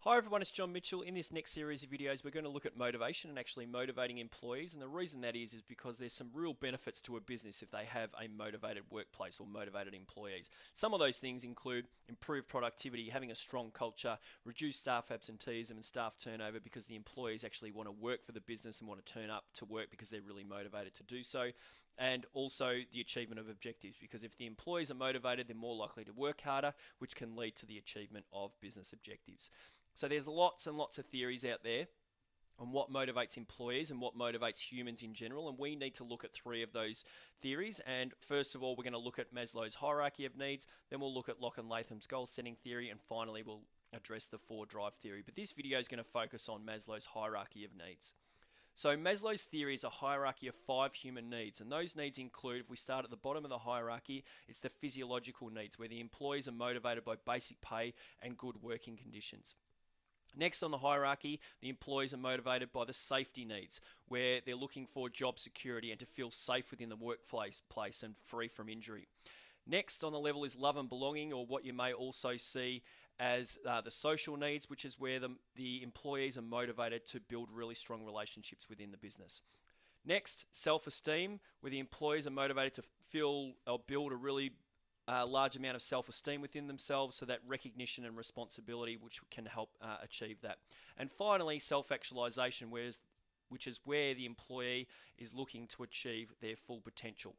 Hi everyone, it's John Mitchell. In this next series of videos, we're going to look at motivation and actually motivating employees. And the reason that is because there's some real benefits to a business if they have a motivated workplace or motivated employees. Some of those things include improved productivity, having a strong culture, reduced staff absenteeism and staff turnover because the employees actually want to work for the business and want to turn up to work because they're really motivated to do so. And also the achievement of objectives, because if the employees are motivated, they're more likely to work harder, which can lead to the achievement of business objectives. So there's lots and lots of theories out there on what motivates employees and what motivates humans in general, and we need to look at three of those theories. And first of all, we're going to look at Maslow's hierarchy of needs, then we'll look at Locke and Latham's goal setting theory, and finally we'll address the four drive theory. But this video is going to focus on Maslow's hierarchy of needs. So Maslow's theory is a hierarchy of 5 human needs, and those needs include, if we start at the bottom of the hierarchy, it's the physiological needs, where the employees are motivated by basic pay and good working conditions. Next on the hierarchy, the employees are motivated by the safety needs, where they're looking for job security and to feel safe within the workplace and free from injury. Next on the level is love and belonging, or what you may also see as the social needs, which is where the employees are motivated to build really strong relationships within the business. Next, self-esteem, where the employees are motivated to feel or build a really large amount of self-esteem within themselves, so that recognition and responsibility which can help achieve that. And finally, self-actualization, which is where the employee is looking to achieve their full potential.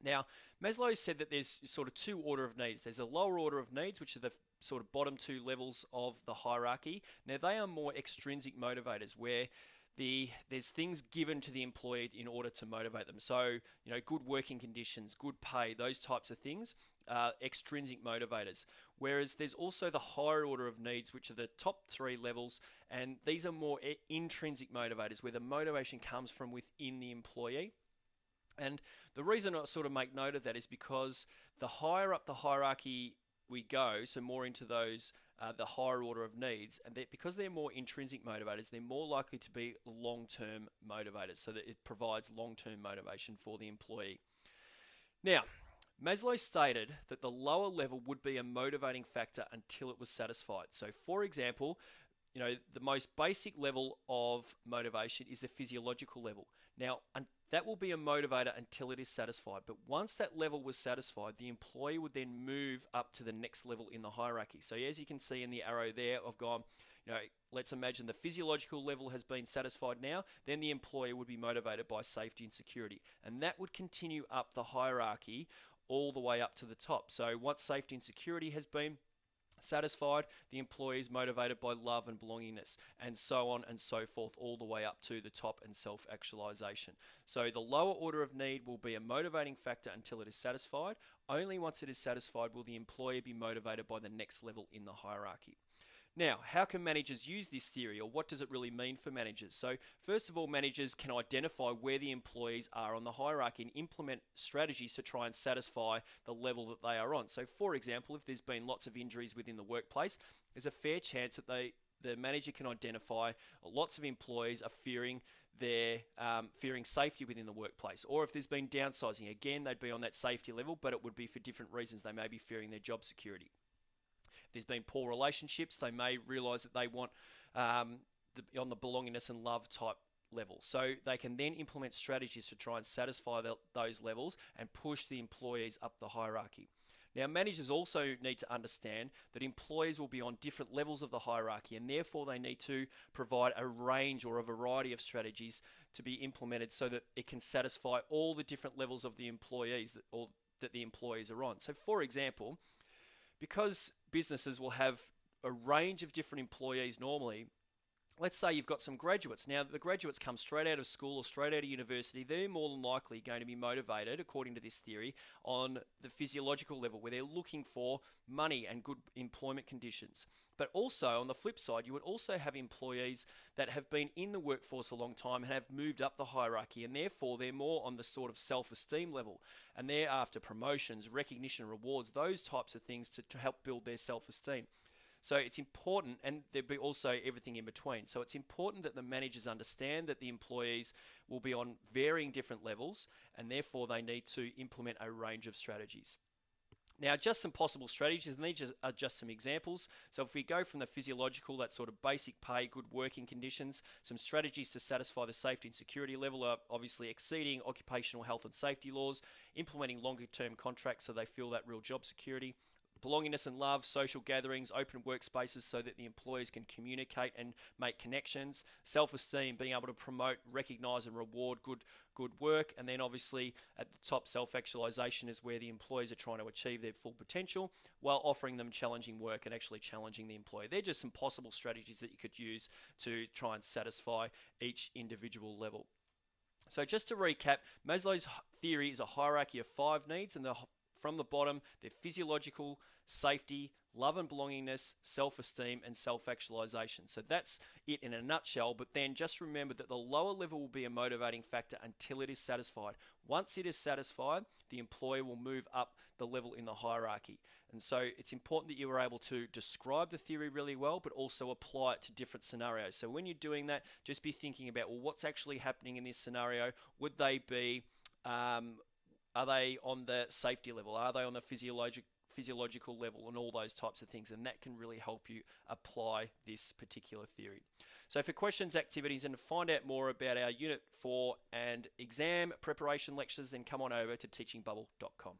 Now, Maslow said that there's sort of two order of needs. There's a lower order of needs, which are the sort of bottom two levels of the hierarchy. Now, they are more extrinsic motivators, where there's things given to the employee in order to motivate them. So, good working conditions, good pay, those types of things are extrinsic motivators. Whereas there's also the higher order of needs, which are the top 3 levels, and these are more intrinsic motivators, where the motivation comes from within the employee. And the reason I sort of make note of that is because the higher up the hierarchy we go, so more into those the higher order of needs, and because they're more intrinsic motivators, they're more likely to be long-term motivators, so that it provides long-term motivation for the employee. Now, Maslow stated that the lower level would be a motivating factor until it was satisfied. So, for example, the most basic level of motivation is the physiological level. Now, that will be a motivator until it is satisfied. But once that level was satisfied, the employee would then move up to the next level in the hierarchy. So as you can see in the arrow there, I've gone, let's imagine the physiological level has been satisfied now, then the employee would be motivated by safety and security. And that would continue up the hierarchy all the way up to the top. So once safety and security has been satisfied, the employee is motivated by love and belongingness, and so on and so forth, all the way up to the top and self-actualization. So the lower order of need will be a motivating factor until it is satisfied. Only once it is satisfied will the employee be motivated by the next level in the hierarchy. Now, how can managers use this theory, or what does it really mean for managers? So first of all, managers can identify where the employees are on the hierarchy and implement strategies to try and satisfy the level that they are on. So for example, if there's been lots of injuries within the workplace, there's a fair chance that the manager can identify lots of employees are fearing safety within the workplace. Or if there's been downsizing, again, they'd be on that safety level, but it would be for different reasons. They may be fearing their job security. There's been poor relationships, they may realize that they want on the belongingness and love type level. So they can then implement strategies to try and satisfy those levels and push the employees up the hierarchy. Now, managers also need to understand that employees will be on different levels of the hierarchy, and therefore they need to provide a range or a variety of strategies to be implemented so that it can satisfy all the different levels of the employees that the employees are on. So for example, because businesses will have a range of different employees normally, let's say you've got some graduates. Now, the graduates come straight out of school or straight out of university. They're more than likely going to be motivated, according to this theory, on the physiological level, where they're looking for money and good employment conditions. But also, on the flip side, you would also have employees that have been in the workforce a long time and have moved up the hierarchy, and therefore they're more on the sort of self-esteem level, and they're after promotions, recognition, rewards, those types of things to help build their self-esteem. So it's important, and there'll be also everything in between. So it's important that the managers understand that the employees will be on varying different levels, and therefore they need to implement a range of strategies. Now, just some possible strategies, and these are just some examples. So if we go from the physiological, that sort of basic pay, good working conditions, some strategies to satisfy the safety and security level are obviously exceeding occupational health and safety laws, implementing longer term contracts so they feel that real job security, belongingness and love, social gatherings, open workspaces so that the employees can communicate and make connections, self-esteem, being able to promote, recognize and reward good work, and then obviously at the top, self-actualization is where the employees are trying to achieve their full potential while offering them challenging work and actually challenging the employee. They're just some possible strategies that you could use to try and satisfy each individual level. So just to recap, Maslow's theory is a hierarchy of 5 needs, and from the bottom, they're physiological, safety, love and belongingness, self-esteem, and self-actualization. So that's it in a nutshell, but then just remember that the lower level will be a motivating factor until it is satisfied. Once it is satisfied, the employee will move up the level in the hierarchy. And so it's important that you are able to describe the theory really well, but also apply it to different scenarios. So when you're doing that, just be thinking about, well, what's actually happening in this scenario? Would they be are they on the safety level? Are they on the physiological level, and all those types of things? And that can really help you apply this particular theory. So for questions, activities, and to find out more about our Unit 4 and exam preparation lectures, then come on over to teachingbubble.com.